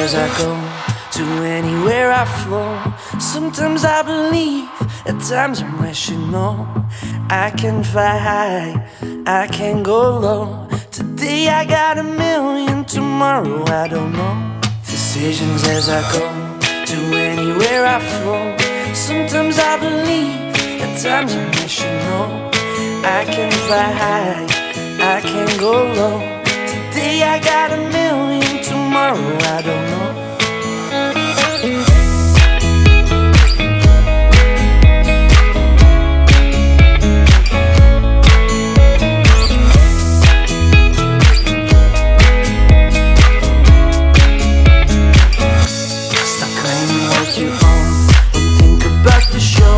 as I go, to anywhere I flow. Sometimes I believe, at times I'm rational. I can fly high, I can go low. Today I got a million, tomorrow I don't know. Decisions as I go, to anywhere I flow. Sometimes I believe, at times I'm rational. I can fly high, I can go low. Today I got a million, tomorrow I don't know. Stop claiming what you own, don't think about the show.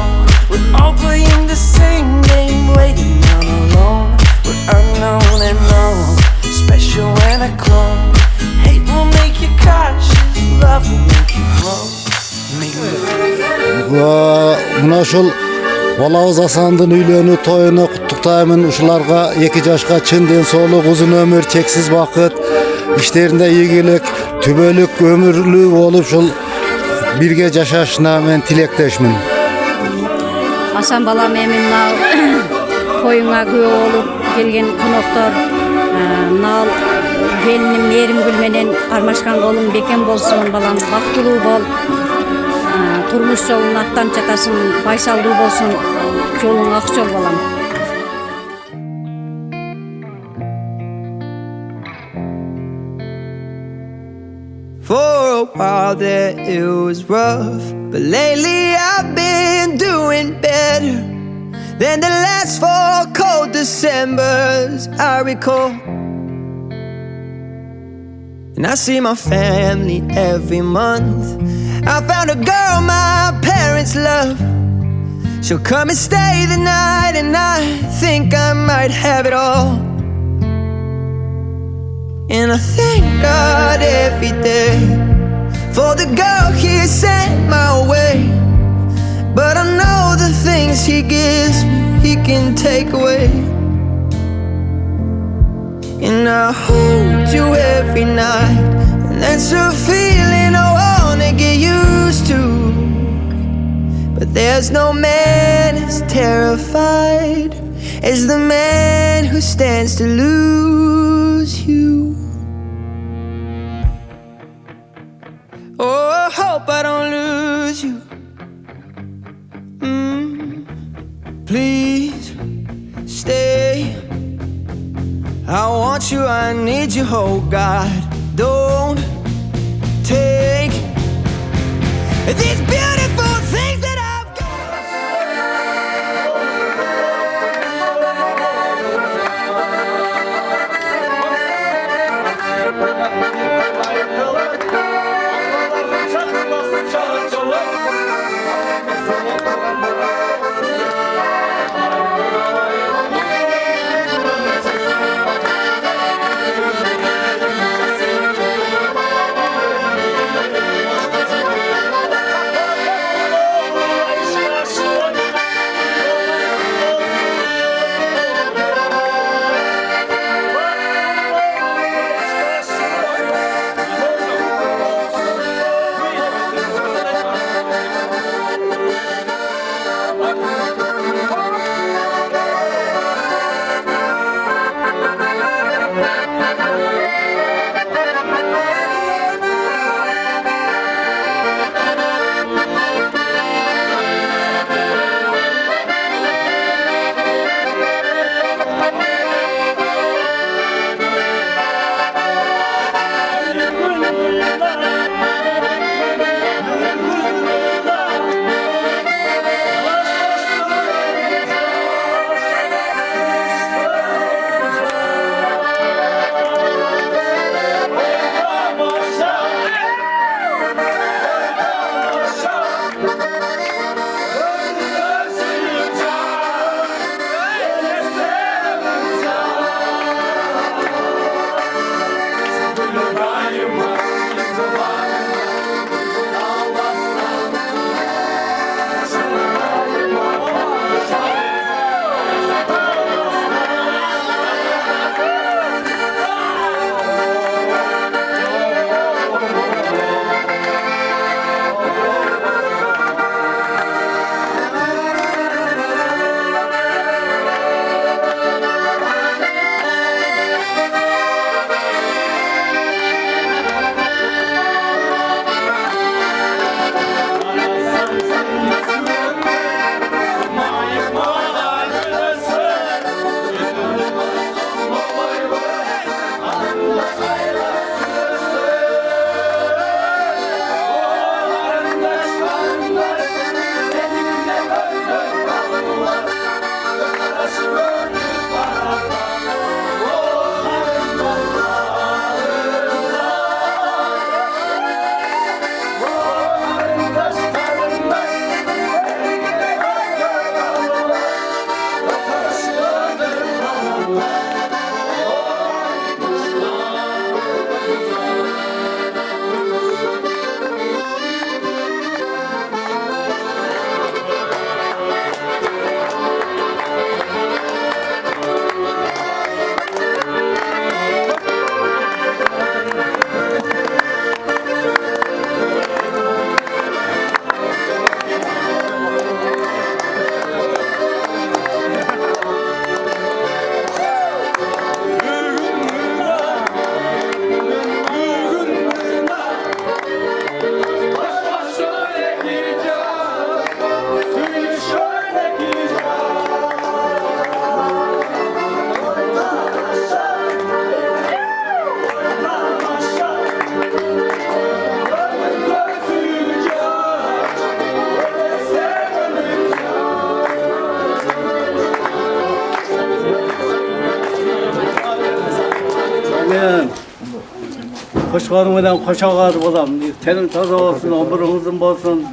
We're all playing the same game, waiting on alone. We're unknown and known, special when I clone. Hate will make you cautious, love will make you grow. Make me Mına şol Balağız Hasan'dın üylönü toyunu kutlukdayımın. Uşularga 2 yaşka çın densoğluk, uzun ömür, çeksiz vakit, işlerinde iyilik, tübölük, ömürlük olup şol birge yaşaşına men tilekteşmin. Hasan balam emin nal toyuna göğe olup gelgen konoktor nal gelinim yerim gülmenen armaşkan kolun beken bolsun balam, baktıluu bol, turmuş yolun attan çatasın, baysaldуу bolsun, yolun ak yol balam. For a while there it was rough, but lately I've been doing better than the last 4 cold Decembers I recall. And I see my family every month. I found a girl my parents love. She'll come and stay the night, and I think I might have it all. And I thank God every day for the girl He sent my way. But I know the things He gives me, He can take away. And I hold you every night, and that's a feeling I wanna get used to. But there's no man as terrified as the man who stands to lose you. Oh, I hope I don't lose you. Please stay. I want you, I need you, oh God. Don't take these beautiful things that I've koşkanımdan koşağı olam. Tenin taza olsun, ömrün uzun olsun.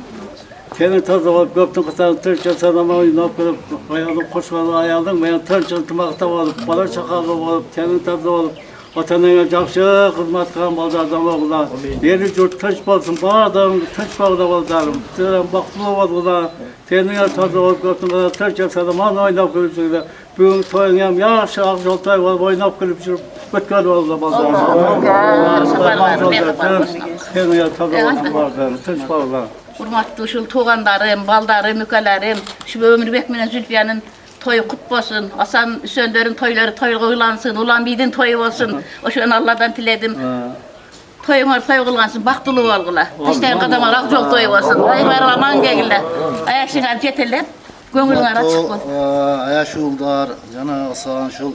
Tenin taza olup köptün kısan tırça sanama oynap kılıp ayalım koşkanı ayalım. Ben tırça tımakta olup, bala çakağı olup, tenin taza olup. Vatanına jakşı hizmet kılan baldardan oğula. Yeri jurt tınç bolsun, bağdan tınç bağda baldarım. Sizden baktılı oğula. Tenine taza olup köptün kısan tırça sanama oynap kılıp sürüyor. Bugün toyun hem yaxşı ak jol toy olup oynap kılıp sürüp ötken oğula baldarım. Tenine taza olup baldarım, tınç bağda. Hurmatlı uşul tuğanlarım, baldarım, mükelerim, şu ömür bekmenen Zülfiye'nin toyu kut bolsun, Hasan Üsöndör'ün toyları toy kıylansın, Ulan Bidin toyu olsun, o şu an Allah'tan diledim. Toyumlar toy kılansın, baktılı olgula. İşten kadama rakjol toyu olsun, ayıklar aman gelgiler, ayaşına ceteller, gönlüne açık bol. Ayaşulдар, jana Hasan şul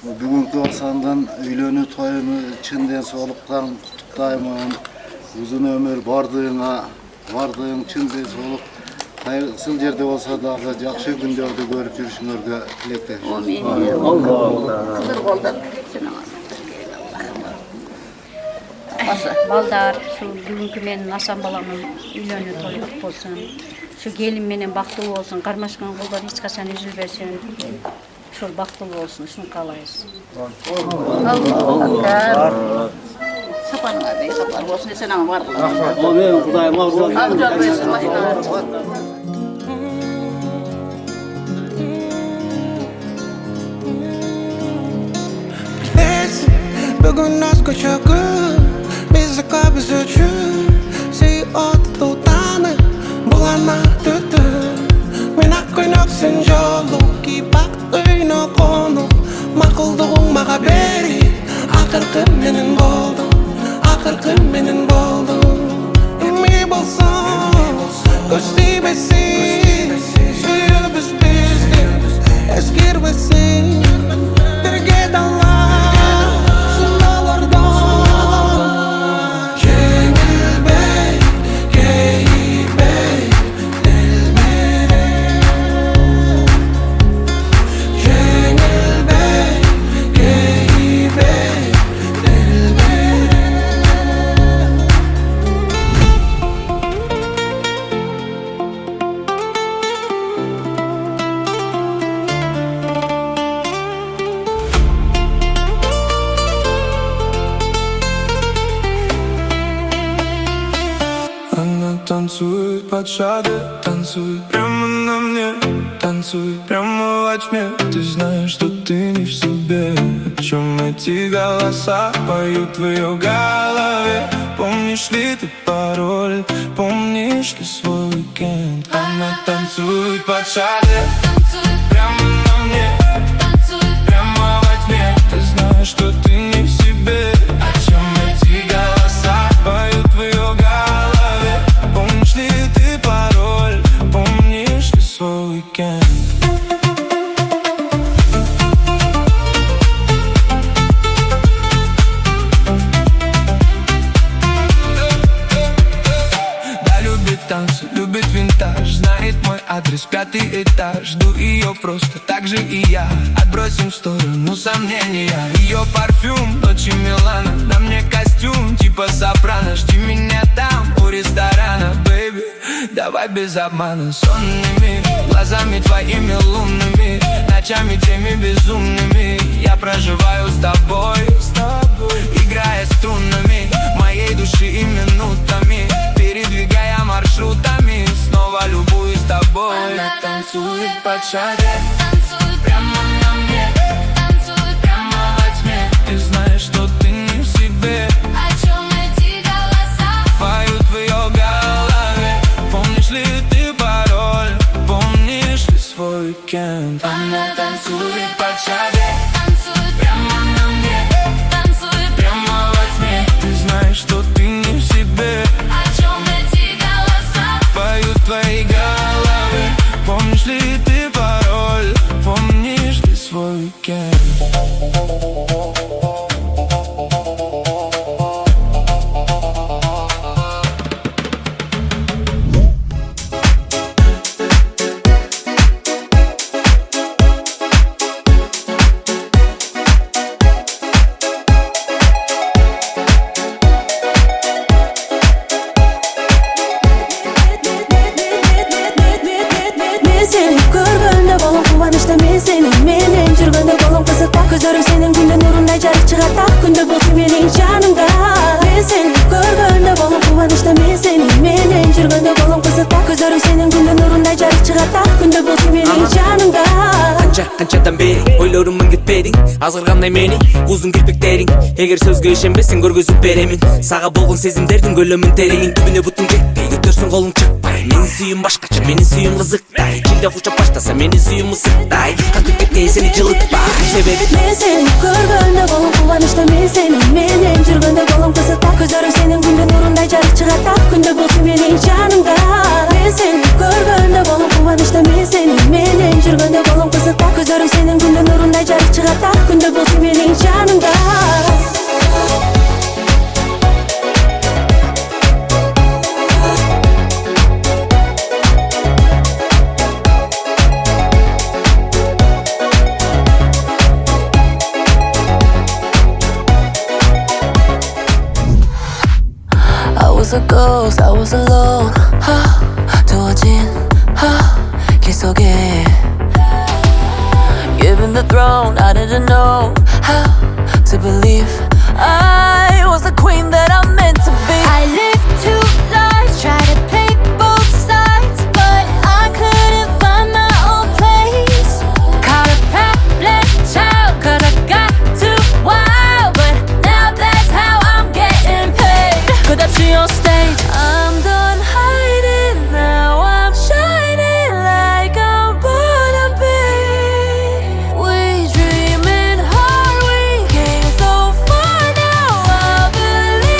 bugünkü Hasan'dan öylönü toyunu çinden soluktan kutuptayman. Uzun ömür bardığın çinden soluk. Hayırlısı yerde olsa da jakşı günlerde görüp жүрüşüңөргө tilekteşim. Amin. Allah. Kızır koldan. Baldar, şu bugünkü menin Hasan balamın üylönü toyu kut bolsun. Şu gelin menen baktılı olsun, karmaşkan kollar hiç kaçan üzülbersin. Şol baktılı olsun, şunu kalayız. Allah. Sapanına bey, sapar olsun, sen ama var kılan. Amin, Kudayım ağzına. Avcal beysin başına. Bugün az koşağı bizi kabız üçün Sey otlu tanı bulana tütü Men akkoyn öksün jolu ki bak öyno konu Makılduğun mağa beri Akırkın menin boldu Akırkın menin boldu Emi bolsun Gösti besin Suyu biz bizdi Eskir besin Dirge dalla Танцует под шагы, танцует прямо на мне Танцует прямо во тьме Ты знаешь, что ты не в себе О чем эти голоса поют в ее голове Помнишь ли ты пароль, помнишь ли свой уикенд Она танцует под шагы, прямо на мне Прямо во тьме Ты знаешь, что ты не в себе О чем эти голоса поют в ее голове Помнишь ли ты пароль, помнишь ли свой уикенд Да, любит танцы, любит винтаж Знает мой адрес, 5-й этаж Жду ее просто так же и я Отбросим в сторону сомнения Ее парфюм, ночи Милана На мне костюм, типа сопрано Жди меня там, у ресторана, бэйби Давай без обмана, сонный мир Глазами твоими лунными Ночами теми безумными Я проживаю с тобой Играя струнами Моей души и минутами Передвигая маршрутами Снова любуюсь тобой Она танцует под шаге Прямо на мне Прямо во тьме Ты знаешь, что ты не в себе О чем эти голоса поют в ее голове Помнишь ли ты пароль, помнишь ли свой уикенд Она танцует под шаге прямо на мне Прямо во тьме Ты знаешь, что ты не в себе О чем эти голоса поют в твоей голове Помнишь ли ты пароль, помнишь ли свой уикенд Кубанычта мен сенің менен жүргөндө колум кызыкта көзөрүң сенин күндө нурундай жарык чыгат ак күндө болсун менин жанымда мен сени көргөндө болом кубанычта мен сенин менен жүргөндө колум кызыкта көзөрүң сенин күндө нурундай жарык чыгат ак күндө болсун менин жанымда Канчадан бери ойлорумун кетпедиң азгыргандай мени узун кирпиктериң эгер сөзгө ишенбесең көргөзүп беремин сага болгон сезимдердин көлөмүн тереңин түбүнө бутуң жетпей көтөрсөң колуң чыкпай менин сүйүм башкача менин сүйүм кызыктай кимде кучап баштаса менин сүйүм ысыктай катып кеткен сени жылытпай себеби мен сени көргөндө болом кубанычта мен сенин менен жүргөндө колум кызыкта көзөрүң сенин күндө нурундай жарык чыгат ак күндө болсун менин жанымда мен сени көргөндө болом кубанычта мен сенин менен жүргөндө колум кызыкта көзөрүң сенин күндө нурундай жарык чыгат ак күндө болсун менин жанымда I was a ghost, I was alone. 두어진 길 속에 Given the throne, I didn't know how to believe I was the queen that I'm meant to be. I lived two lives, tried to pick both sides, but I couldn't find my own place. Caught a problem child, cause I got too wild, but now that's how I'm getting paid. 끝없이 on stage, I'm done hiding. Now I'm shining like I'm born to be. We dreaming hard, we came so far. Now I believe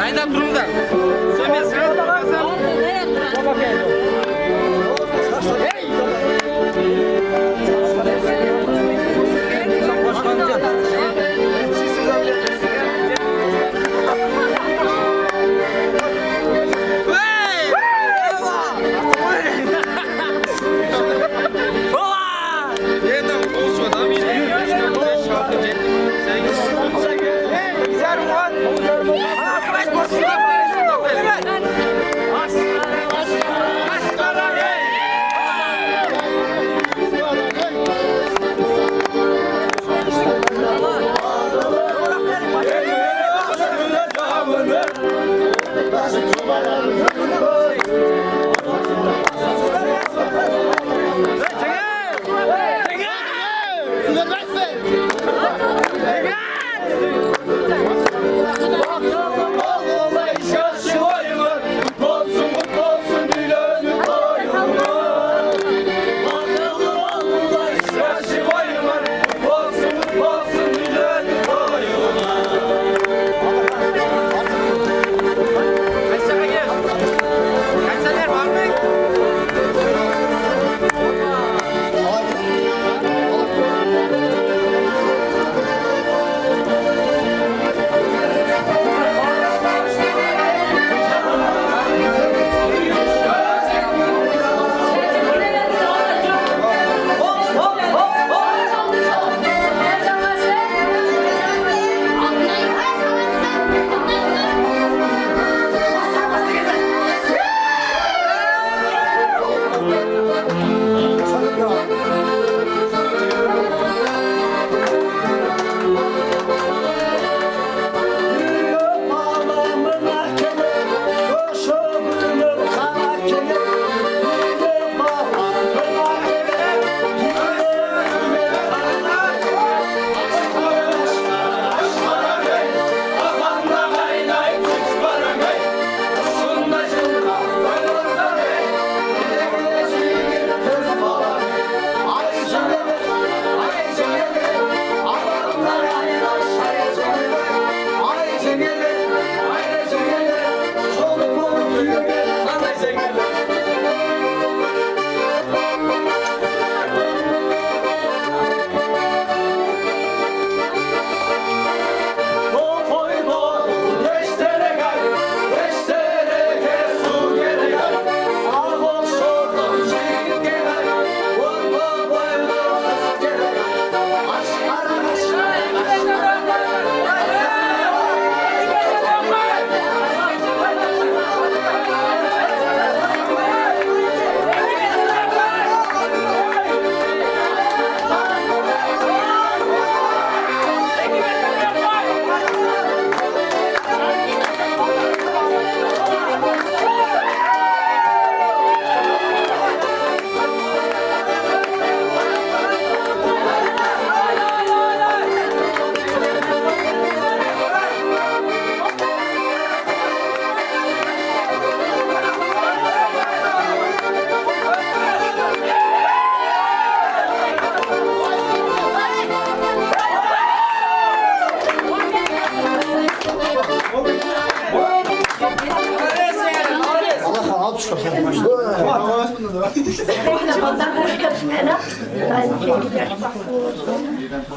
Aynen durumda. Sen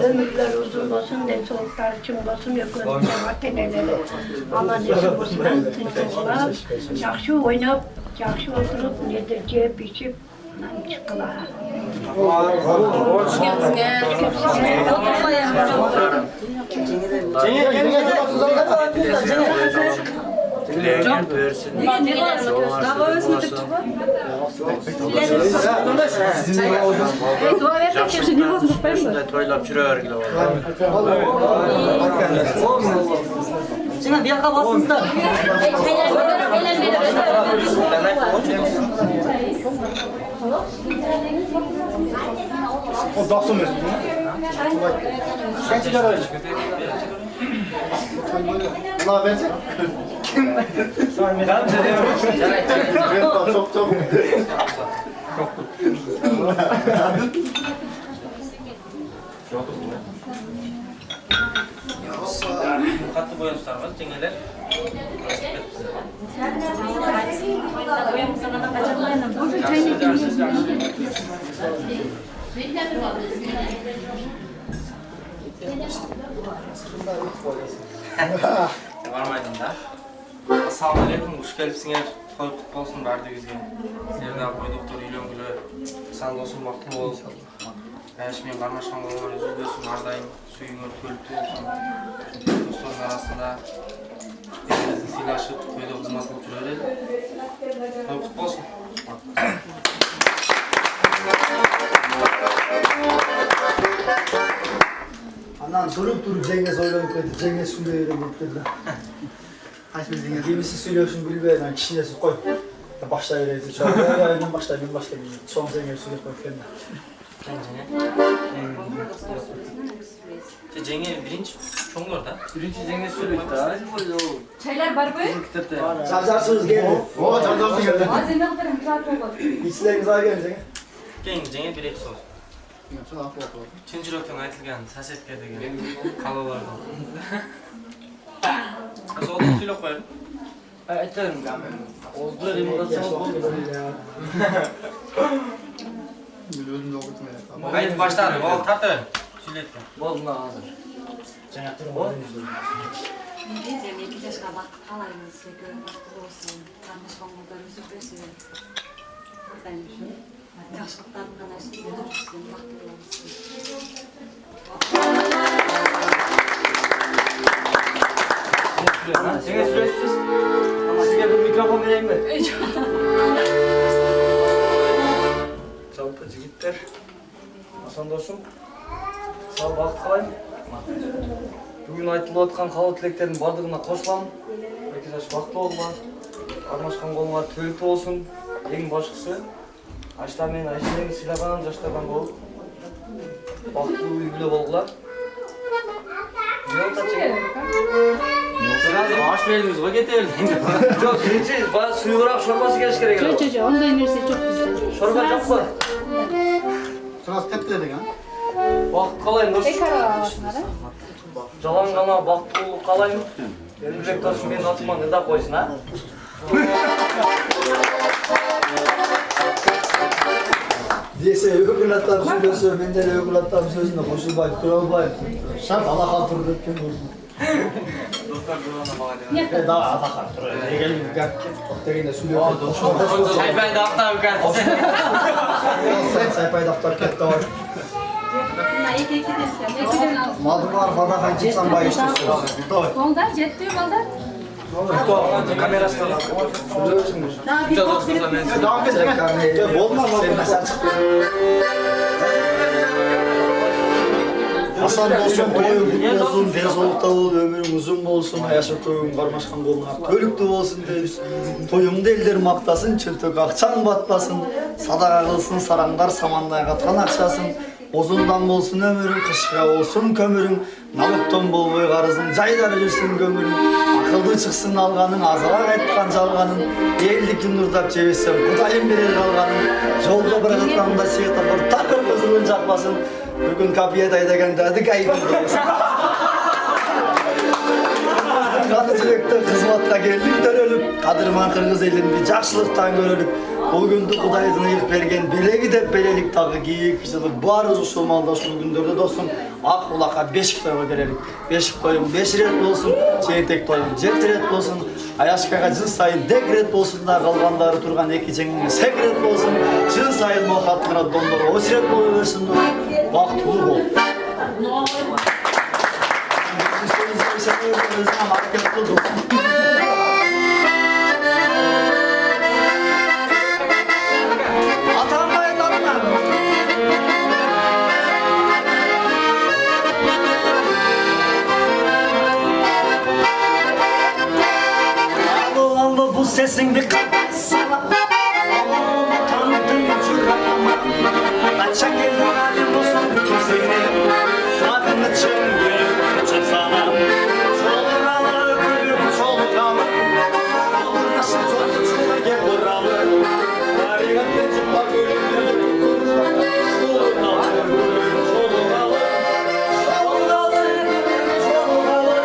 Ömürler uzun olsun, ne soğuklar için olsun, yok ömürler Allah nasip olsun, tınçızlar, yaxşı oynap, yaxşı oturup, nedir, cep, içip, çıkılar. Hoş geldiniz. Şimdi bir yaka basınızda. O dağıtım versin. Sen çıkar öyle. Allah versin. Kim? Ben de çok. Çok. katlı boyanışlar var. Cengeler. Varmaydın da. Assalamu alaikum, hoş gelipsiňer. Toy kutlu bolsun bardygizge. Sizlerden koy doktor Ilon Gülü. Sağ olsun, maktul bol. Men barmaşkan bolmaly üzülüyorsun, ardayım suyuňa tölüpdi bolsun. Dostların arasında birbirimizni silaşıp, toyda hizmet kılıp жүрeli. Toy kutlu bolsun. Anan durup Cengiz oylanıp dedi. Cengiz söylüyorum dedi. Kimisi söylüyorsun bilmeyen kişinesi koy. Başlayıverdi. Ben başlayayım. Son Cengiz söyleyip koy. Cengiz birinci çoğunlar da. Birinci Cengiz söylüyor da. Çaylar var mı? Çarşarsınız geldi. O çarşarsınız geldi. Malzeme alırım, rahat olun. İçleriniz var gelin Cengiz. Cengiz bir eksi olsun. Çinçiroktan aytılgan sasetke degen kalalardan. Soldan söylep koyalım. Aytlarım ben. Oldular imadatsınız oldu. Haydi başlayalım. Ol tartın. Söyletken. Bolma hazır. Cengiz var. Diyeceğim, 2 yaşına bak, alayımız size görün, baktığı olsun. Kardeş olmadan üzüp besleyin. Buradayım şu. Yaşlıklarım kadar üstüne tutsun, baktığı olsun. Cengiz süresiz. Sizge bir mikrofon vereyim mi? Çalpı jigitler. Hasan dostum. Sağ bakıt kalayım. Bugün aytılıp atkan kalaa tilekтердин бардыгына кошулам. 2 жаш бактылуу болгула. Армашкан колуңар түбөлүктүү болсун. Эң башкысы Айшта менен Айшенең сыйлаган жаштардан болуп бактылуу үй бүлө болгула. Аш бердиңиz го кете бердиңиz. Жок, биринчи баары сүйгүрөөк шорбасы келиш керек. Жок, ондай нерсе жок бизде. Шорба жокпу? Сразу тепледик, а? Бакыт калайын дос. Жалаң гана бактылуу калайын. Элбек досум менин атыма ырдап койсун, а? Diyese ökülattam söylüyorsa ben de ökülattam sözüne koşulmayıp duralmayıp. Şart alakal turur etken olsun. Dostlar durana bağlı. Daha alakal turur. Gelin gel. Okteginde söylüyor. Sayfayı da aptal bir kardeş. Sayfayı daftar kette var. Bunlar iki demişler. Maldım var fada kan çıksan bay işte. Onda jet diyor balda. Kamerasına bak. Söylüyorsunuz. Daha bir bak verip Devam et. Olmaz mı? Hasan dostum toyun kutlu olsun, denizolukta ol, ömürün uzun olsun, yaşa toyun karmaşkan koluna törüktü olsun deyiz. Toyun elleri maktasın, çöltök akçan batmasın, sadaka kılsın, saranglar samanday katkan akşasın. Ozundan bolsun ömürün, kışka olsun kömürün, nalokton bolboy karızın, jaydar жүрсün gömürün. Akıldı çıksın alganın, azalak etkan jalganın, eldikin nurdap jebesem, Kudayım birer kalganın. Jolda bırakıtkanında svetofor takır kızılın jakmasın. Bugün kapıya daydaganda adı kaybın deyesın. Kanı çilekte kızmatla geldik dönölüp, Kadırman Kırgız elinde jakşılıktan görülüp, o gündü Kuday'dın ilk bergen belegi de belelik tağı giyik kızılık bu arız usulmanda şu gündörde dostum ak ulaka 5 toyga verelik. 5 toyum 5 ret olsun, çeytek toyum 7 ret olsun, Ayaşkaga jıl sayın dek ret olsun da kalganları turgan 2 jеңиңе 8 ret olsun, jıl sayın muhabbetine dondor 10 ret bolu versin dostum. Baktulu bol. Allı bu sesini kapatsana. Allah'ımı tanıdığım çürüklama. Kaça geldin halim olsun kimseyle. Sadını çöngülüp çıksana. Çoluralı gülüp çoluralı. Olur nasıl çolukçuna gel buralı. Harikaten çıkma gülüp gülüp çoluralı gülüp çoluralı. Çoluralı gülüp çoluralı.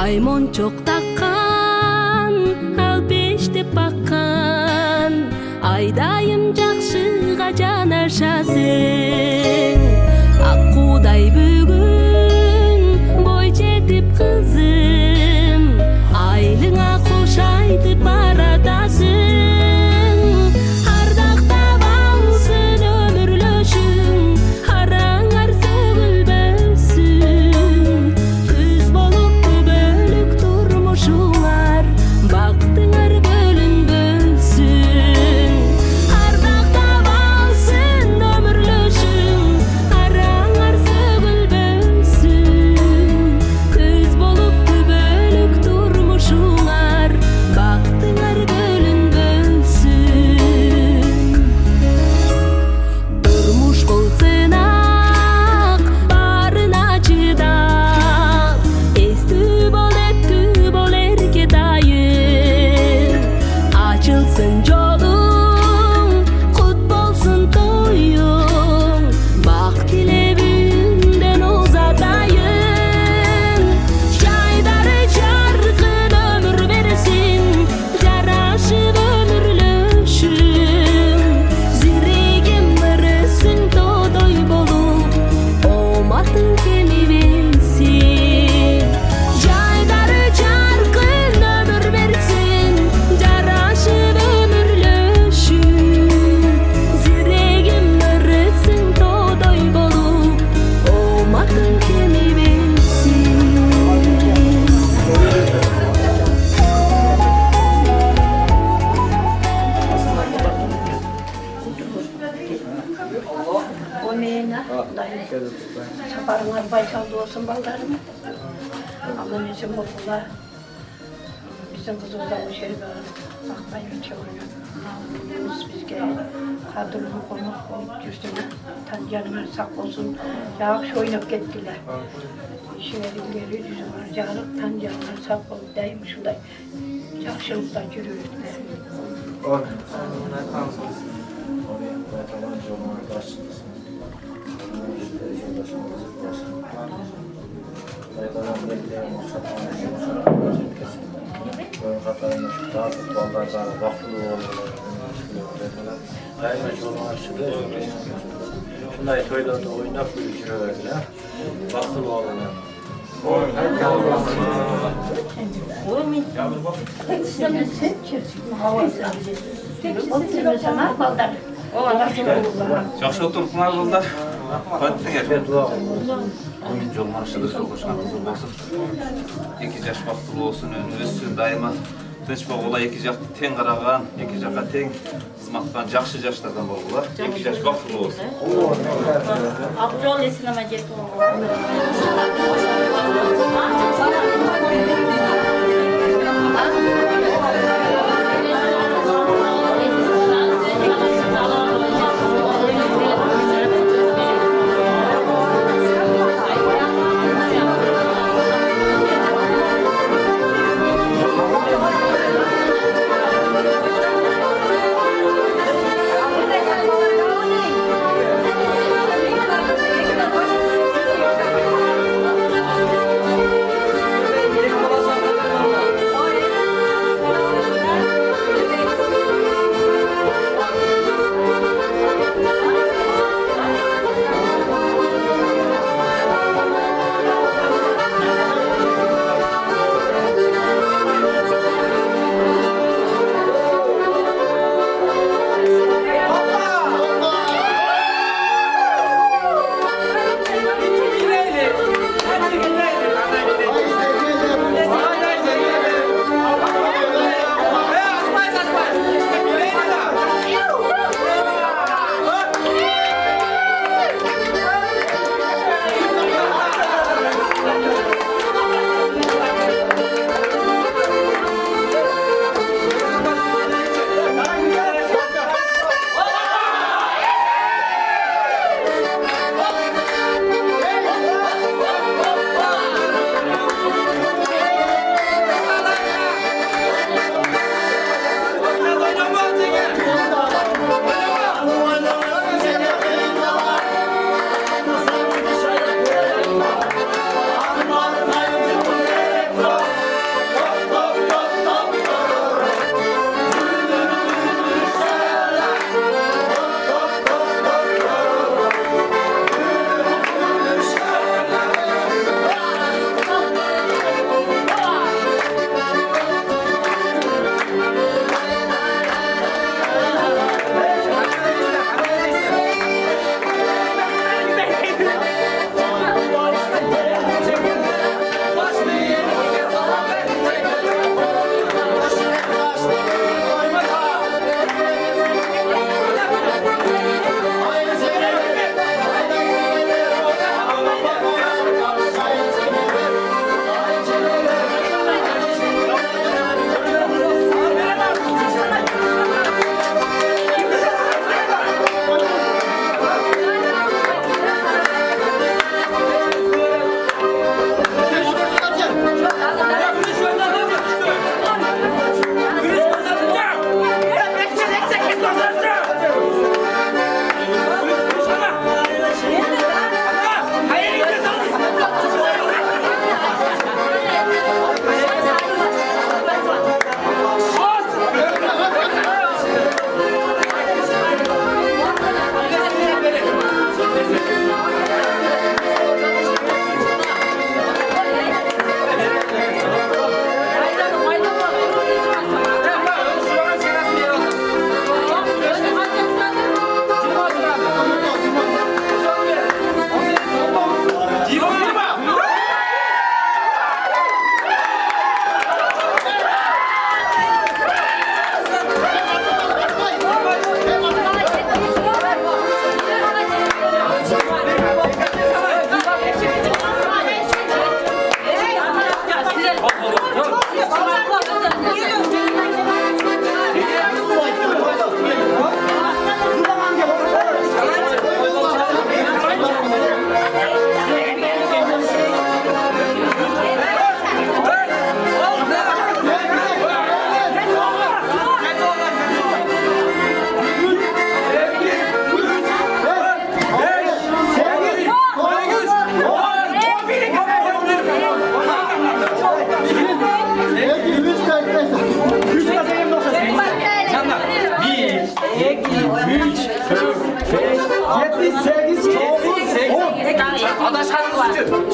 Аймончок таккан, ал бештеп баккан, айдайым жакшыга жанашасың. Аккудай бүгүн бой жетип кызым, айлыңа кош айтып баратасың. Ардактап алсын өмүрлөшүң, араңар сөгүлбөсүн. Күз болуп бөлүк турмушуңар, бактыңар бөлүнбөсүн. Ардактап алсын өмүрлөшүң, араңар сөгүлбөсүн. Күз болуп бөлүк турмушуңар, бактыңар бөлүнбөсүн. Турмуш болсун ак, барына чыдап, эстүү бол эрке дайым. Ачылсын жолуң, кут болсун тоюң, бак тилебиңден узатайын. Жайдары жаркын өмүр берсин, жарашып өмүрлөшүң. Зирегим ырысың тодой болуп, оматың кемибесин. Жайдары жаркын өмүр берсин, жарашып өмүрлөшүң. Зирегим ырысың тодой болуп, оматың кемибесин. O meyine, saparыңар байсалды olsun балдарым. Aman esin olsunlar. Bizim kızımızdan bu şerbe bakmayın çok oynuyor. Biz bizge kadırlı konak olup cüstüne tancanlar sak olsun. Yağış oynap gittiler. Şehirleri yüzüm var. Yağlık tancanlar sak olup deyim şunday. Yakşılıkta yürüyorlar. Şunday toylarda oynap yürüyorlar. Baktılı olanlar. Жақсы отырсыңар балдар. Қайттыңар. Амин жолмаршыды жолғышына қызыл болсын. Екі жаш бақытты болсын, өссін дайыма. Тыныш болғыла екі жақты тең қараған, екі жаққа тең қызматқан жақсы жаштардан болғыла. Екі жаш бақытты болсын. Ақжол есіліме жетіп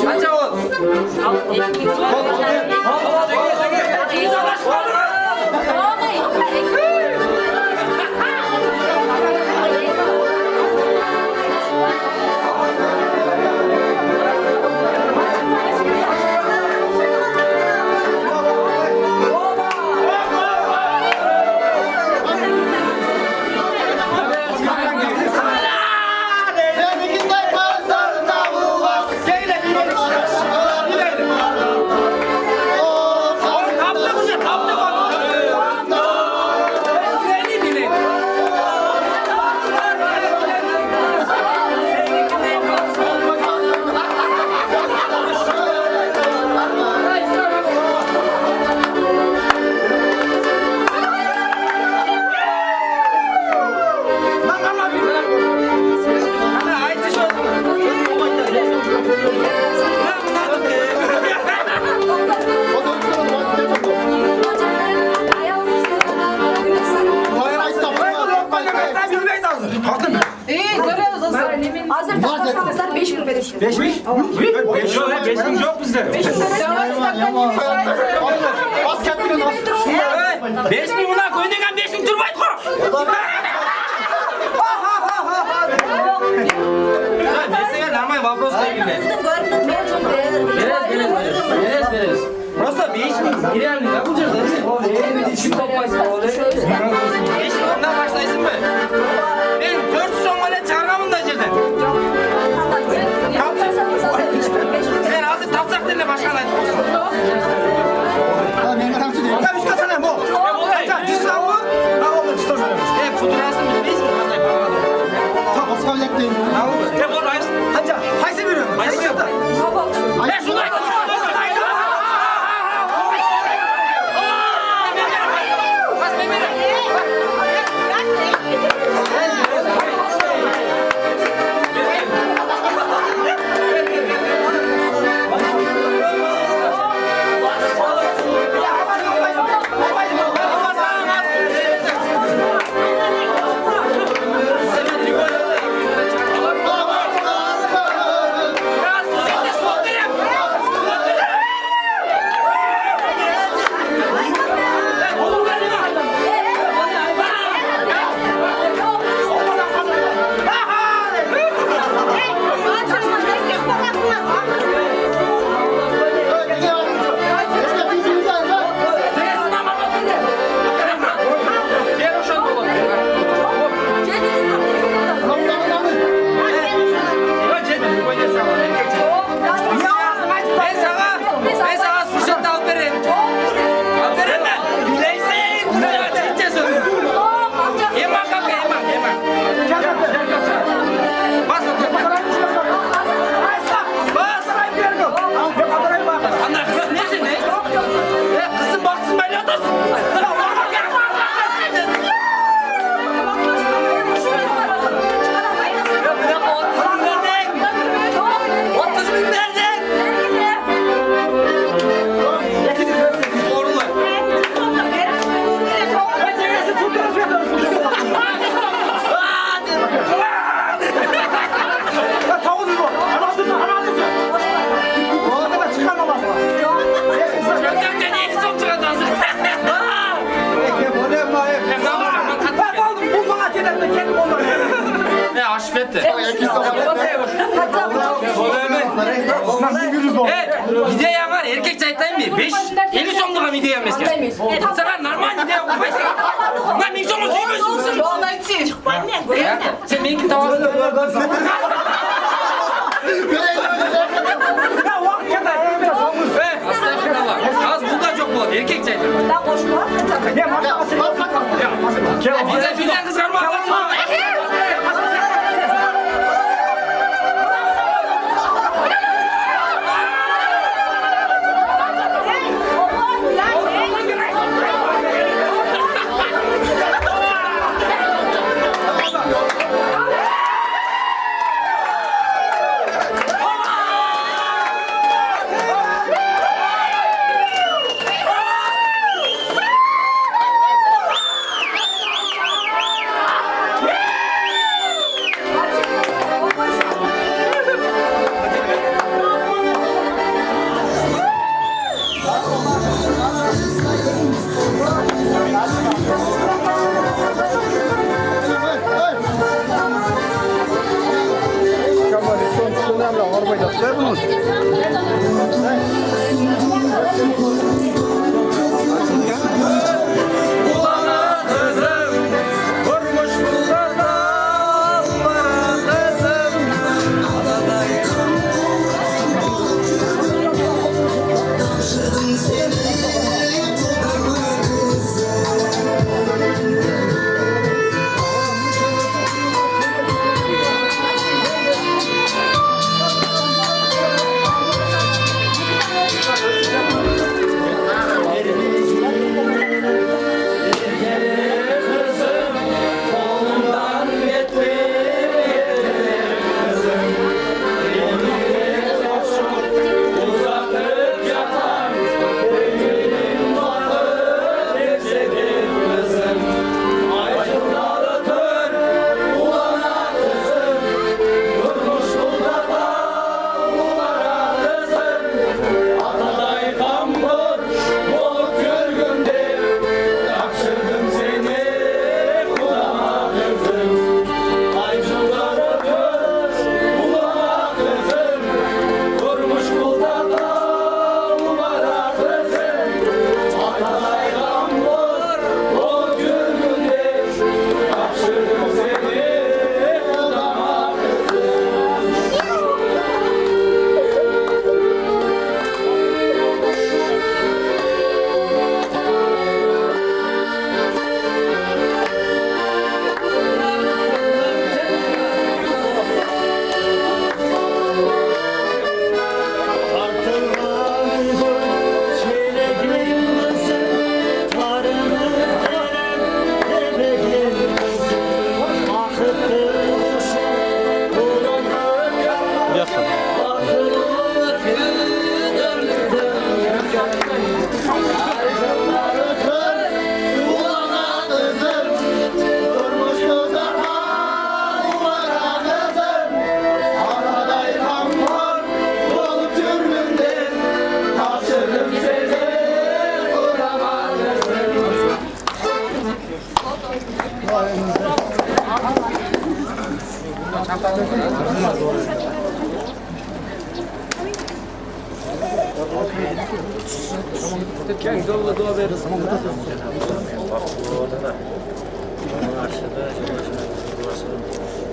Anca ol. İyi görüyoruz o zaman. Hazır takmasanızlar 5 bin verir. 5 bin? 5 bin yok bizde. 5 bin Bas kendine nasıl? 5 bin buna koyduğun 5 bin turbayt koy. Mesela normal вопрос değil. Veririz. Просто 5 bin реально как bu жерде? Düşük toplayısın. 5 binden başlaysın mı? Ben 400 son gole çağırmamın da жерден. Sen hazır tapsak denle başkan aytıp olsun. Ben üç kasana bu. Cüzdan mı? Ha olur cüzdan verelim. Fotoğrafını bilmeysin mi? Kanday bağladım. Tamam kabul etmeyin. Ne bu reis? Hacı, hayse veriyorum. Hayse yaptı. Ben şunu ideya var erkek çaytayım mı? 50 somluğa mı ideya mesela? Sana normal ideya koymayısın. Lan 1000 somlu suymuşsun. Sen benimki tavasını az burada çok olur erkek çaytayım. Bizden kızarma. Oh!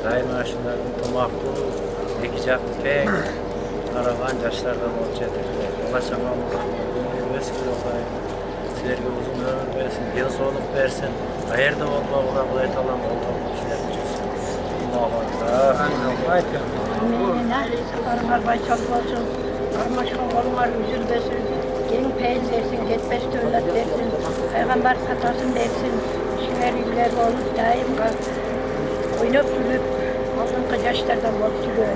Daim aşınların tumaklı, ekicak pek, karavan yaşlardan olacakdır. Ulaşamamız, vesile olayım. Sizlerge uzun ömür versin, yıl soluk versin. Hayırda olma, ona kolay talan olma, işler çıksın. Allah'a Karımlar bayçalı olsun, karmaşkan olumlar üzülmesin, gelin peyin dersin, yetmez devlet dersin, peygamber satasın dersin, işler yüller olur, daim oynayıp gülüp, altın yaşlardan mutluluğu.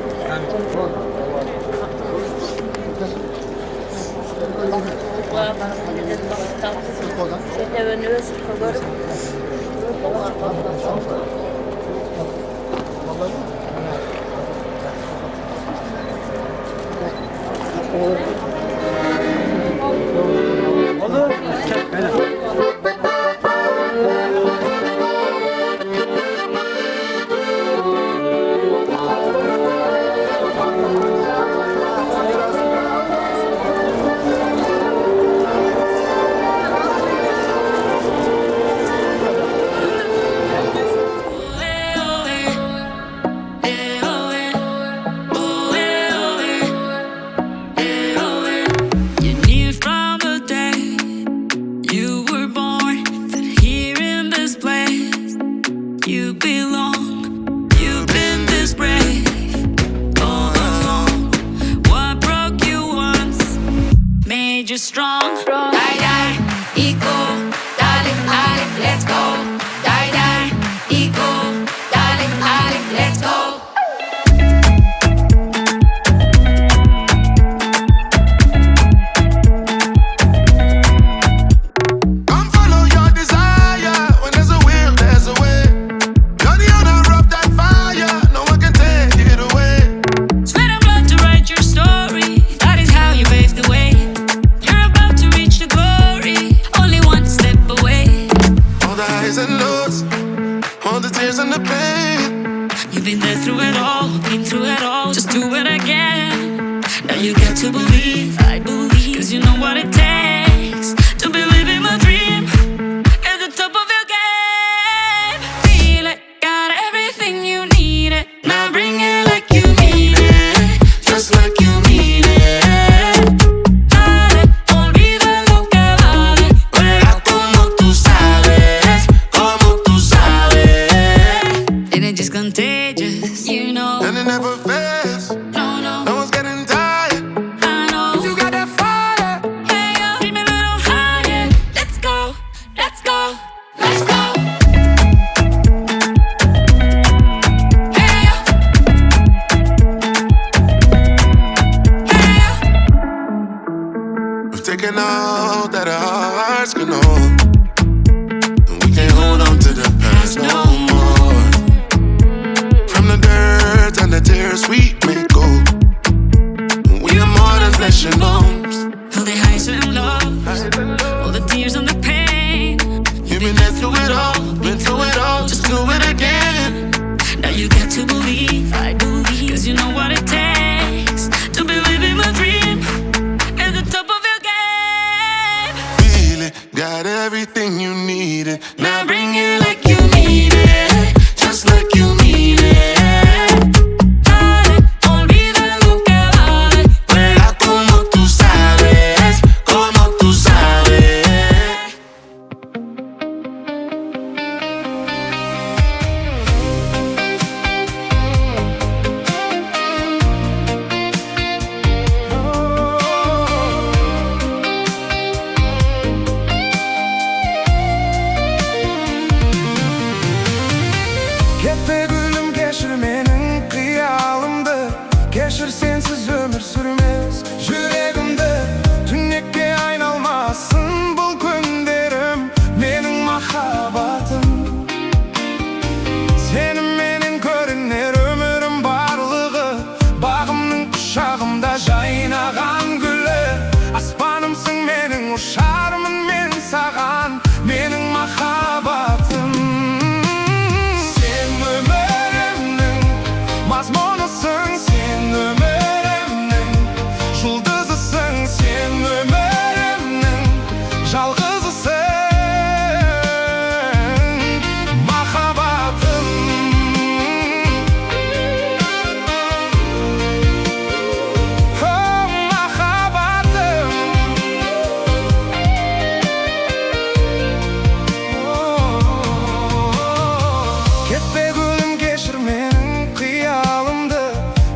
Strong, die, die, eco, darling, darling, let's go. Die, die, eco, darling, darling, let's go. Come follow your desire. When there's a will, there's a way. You're the owner of that fire. No one can take it away. Sweat and blood to write your story. That is how you pave the way. You're about to reach the glory. Only one you got to believe, I believe, cause you know what it takes to be living my dream at the top of your game. Feel it, got everything you need it. Now bring it like you mean it, just like you mean it. Dale, olvida lo que vale, juega como tú sabes, como tú sabes. And it's just contagious, you know. And it never fails. No, no. No one's getting tired. I know. You got that fire. Hey, yo, keep me a little higher. Let's go, let's go, let's go. Hey, yo. Hey, yo. We've taken all that our hearts can hold, and we can't hold on to the past no more. From the dirt and the tears we may go, we are more than flesh and bones. All the highs and lows, all the tears and the pain. You've been there through it all, been through it all, just do it again. Now you got to believe, I believe, cause you know what it takes to be living my dream at the top of your game. Feel it, got everything you needed. Now bring it like you mean it, just like you mean it. Dale, olvida lo que vale, Juega como tú sabes, como tú sabes. Ketpe gülüm geçir menin kıyalımdı. Geçir sensiz ömür sürmez yüreğimde. Tünnekке aynalmasın bu günlerim, menin mahabatım. Senin menin görünür ömürüm barlığı, bağımның kuşağımda jaynagan gülü. Aspanımsın menin, uçarımın men sağan, menin mahabatım. Sen ömrümün mazmunusun, sen ömrümün yıldızısın, sen ömrümün жалғызысың, махаббатым. О, махаббатым. Кетпе гүлім, кешір менің қиялымды.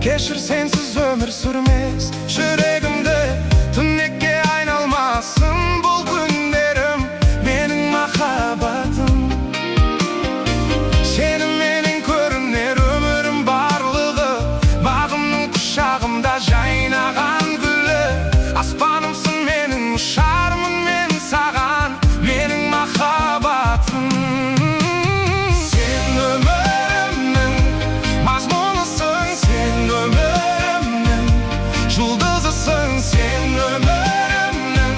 Кешір сенсіз өмір сүрмес жүрегімді. Түнекке айналмасын бұл күндерім, менің махаббатым. Сенің менің көрінер өмірім барлығы, бағымның құшағымда жайнаған гүлі. Аспанымсың менің, ұшармын мен саған, менің махаббатым. Sen ömrümün mazmunusun, sen ömrümün yıldızısın, sen ömrümün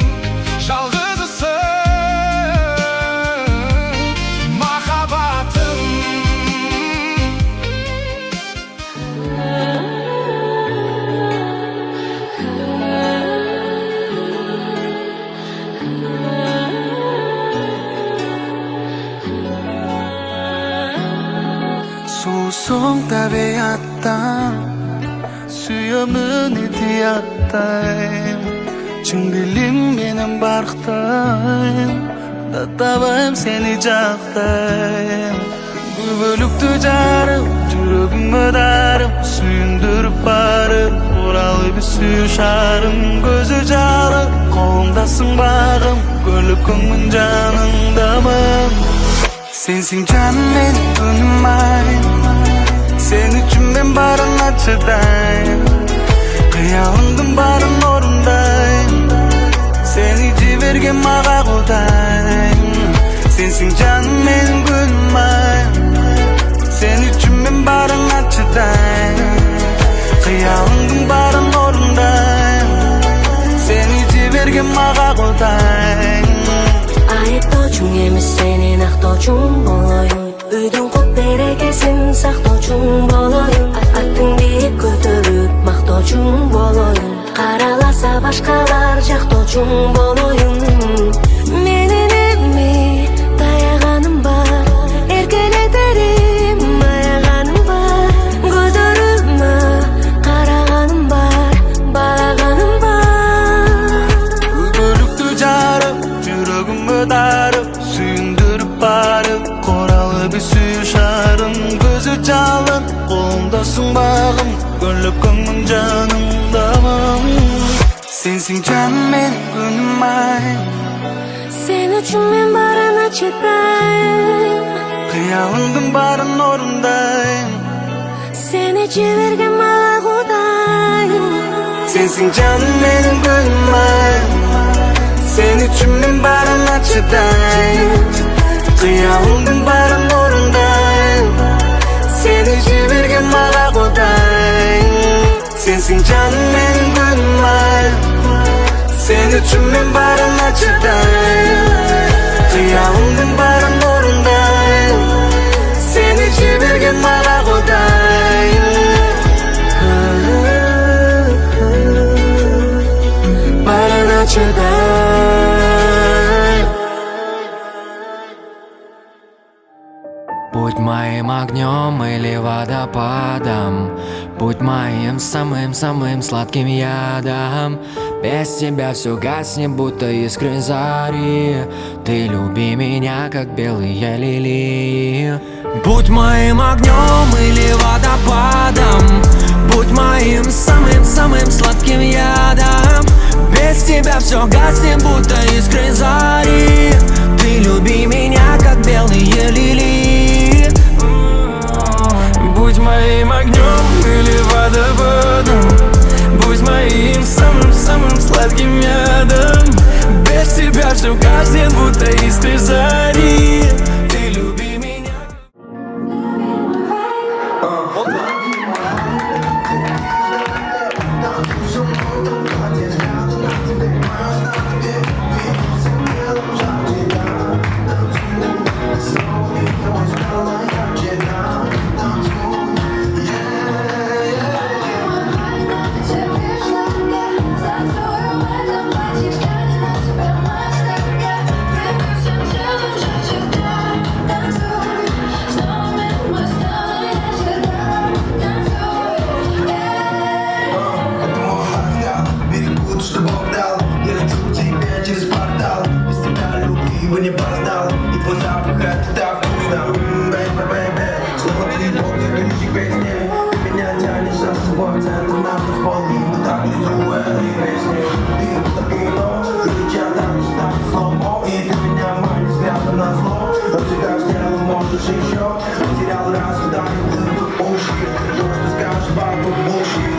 жалғызысың, махаббатым. Susung tabiattan Suyamın itiyattayım Çın dilim benim barktayım Da tabayım seni caktayım Bölüktü carım, yüreğimi darım Suyundurup barım, oralı bir suyuşarım Gözü calı, kolumdasın bağım Gönlükümün canındamın Sensin canım benim gönlüm ayım Sen için ben barın açıdayım Kıyalındım barın orundayım Seni civergen mağa kodayım Sensin canım benim gönlüm ayım Sen için ben barın açıdayım Kıyalındım barın orundayım Seni civergen mağa kodayım Айыптоочуң эмес сенин актоочуң болоюн Үйдүн кот берекесин сактоочуң болоюн Аттың бийик көтөрүп мактоочуң болоюн болса башкалар жактоочуң болоюн. Менин эми таяганым бар, эркелетерим аяганым бар, көзөрүмө караганым бар, балаганым бар. Күбөлүктү жарып, жүрөгүмө дарып, сүйүндүрүп барып, коралы bir сүйүшарым, көзү жалын, колумдасың багым, көлөкөңмүн жанымдамын. Сенсиң жаным, мен күнүм айым. Sen üçün men barına çetayım, Kıyalımdın barın orundayım. Seni çevirgen mala kudayım. Sensin canım, benim gönlüm ayım. Sen üçün men barına çetayım. Kıyalımdın barın orundayım. Seni çevirgen mala kudayım. Sensin canım, benim gönlüm ayım. Sen üçün men barına çetayım. Kıyalımdın barın orundayım. Seni çevirgen mala kudayım. Barına çetayım. Будь моим огнем или водопадом, будь моим самым-самым сладким ядом. Без тебя все гаснет, будто искры зари. Ты люби меня, как белые лилии. Будь моим огнем или водопадом, будь моим самым-самым сладким ядом. Без тебя все гаснет, будто искры зари. Ты люби меня, как белые лилии. Будь моим огнем или водопадом, будь моим самым-самым сладким ядом. Без тебя все гаснет, будто искры зари. Ты люби меня. Не опоздал, и твой запах это так вкусно. Бэйби, бэйби, снова ты бог, ключик песни. Ты меня тянешь за собой в центр на танцпол. И мы так лету этой песни. Ты будто кино, кричат там, так сломо. И ты меня манишь взглядом на зло. Но всегда сделал, можешь еще. Потерял раз, да, и был тут bullshit. То, что скажешь, бабу, bullshit.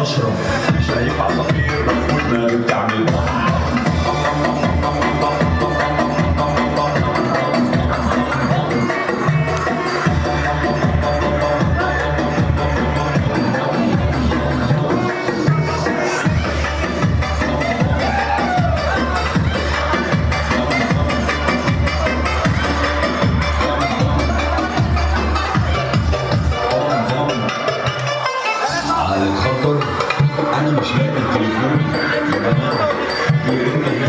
مشروم شايف عصافير والنار بتعمل على الخطر انا مش لاقي تليفوني يا جماعه يرن